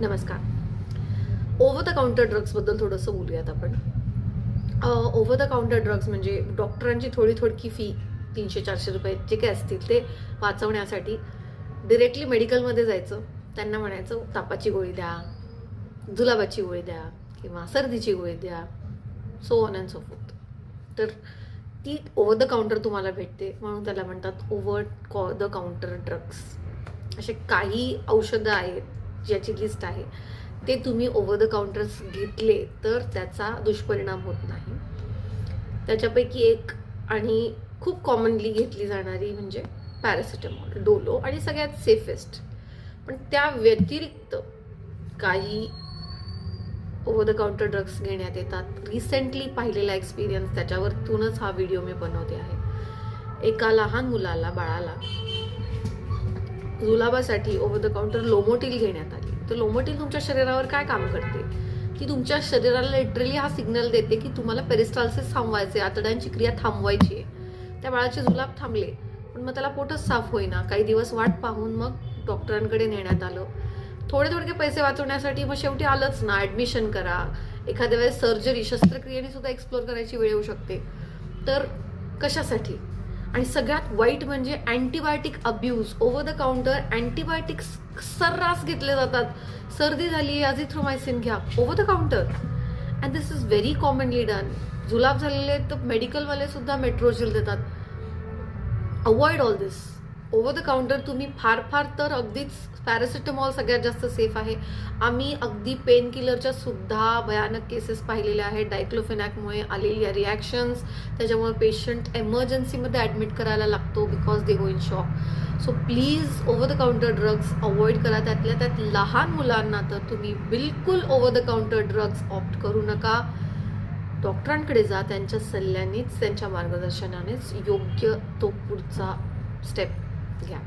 नमस्कार. Over the counter ड्रग्सबद्दल थोडंसं बोलूयात आपण. ओव्हर द काउंटर ड्रग्स म्हणजे डॉक्टरांची थोडी फी ₹300-400 जे काही असतील ते वाचवण्यासाठी डिरेक्टली मेडिकलमध्ये जायचं. त्यांना म्हणायचं तापाची गोळी द्या, जुलाबाची गोळी द्या किंवा सर्दीची गोळी द्या, so on and so fourth. तर ती ओव्हर द काउंटर तुम्हाला भेटते म्हणून त्याला म्हणतात ओव्हर द काउंटर ड्रग्स. असे काही औषधं आहेत ज्याची लिस्ट आहे, ते तुम्ही ओव्हर द काउंटर्स घेतले तर त्याचा दुष्परिणाम होत नाही. त्याच्यापैकी एक आणि खूप कॉमनली घेतली जाणारी म्हणजे पॅरासिटामॉल, डोलो आणि सगळ्यात सेफेस्ट. पण त्या व्यतिरिक्त काही ओव्हर द काउंटर ड्रग्स घेण्यात येतात. रिसेंटली पाहिलेला एक्सपिरियन्स त्याच्यावरतूनच हा व्हिडिओ मी बनवते आहे. एका लहान मुलाला, बाळाला जुलाबासाठी ओव्हर द काउंटर लोमोटिल घेण्यात आली. तर लोमोटिल तुमच्या शरीरावर काय काम करते? ती तुमच्या शरीराला लिटरली हा सिग्नल देते की तुम्हाला पेरिस्टाल्सिस थांबवायचे, आतड्यांची क्रिया थांबवायची आहे. त्या बाळाचे जुलाब थांबले, पण मग त्याला पोटच साफ होईना. काही दिवस वाट पाहून मग डॉक्टरांकडे नेण्यात आलं. थोडे पैसे वाचवण्यासाठी मग शेवटी आलंच ना, ॲडमिशन करा. एखाद्या वेळेस सर्जरी, शस्त्रक्रियेने सुद्धा एक्सप्लोर करायची वेळ येऊ शकते. तर कशासाठी? आणि सगळ्यात वाईट म्हणजे antibiotic abuse. Over the counter antibiotics सर्रास घेतले जातात. सर्दी झाली, अझिथ्रोमायसिन घ्या, over the counter. And this is very commonly done. जुलाब झालेले तर मेडिकलवाले सुद्धा मेट्रोजिल देतात. Avoid all this. Over the counter तुम्ही फार तर अगदीच पॅरासिटामॉल सगळ्यात जास्त सेफ आहे. आम्ही अगदी पेन किलरच्या सुद्धा भयानक केसेस पाहिलेल्या आहेत. डायक्लोफेनॅकमुळे आलेल्या रिॲक्शन्स, त्याच्यामुळे पेशंट एमर्जन्सीमध्ये ॲडमिट करायला लागतो because they go in shock. So please over the counter drugs avoid करा. त्यातल्या त्यात लहान मुलांना तर तुम्ही बिलकुल over the counter drugs opt करू नका. डॉक्टरांकडे जा. त्यांच्या सल्ल्यानेच, त्यांच्या मार्गदर्शनानेच योग्य तो पुढचा स्टेप घ्या.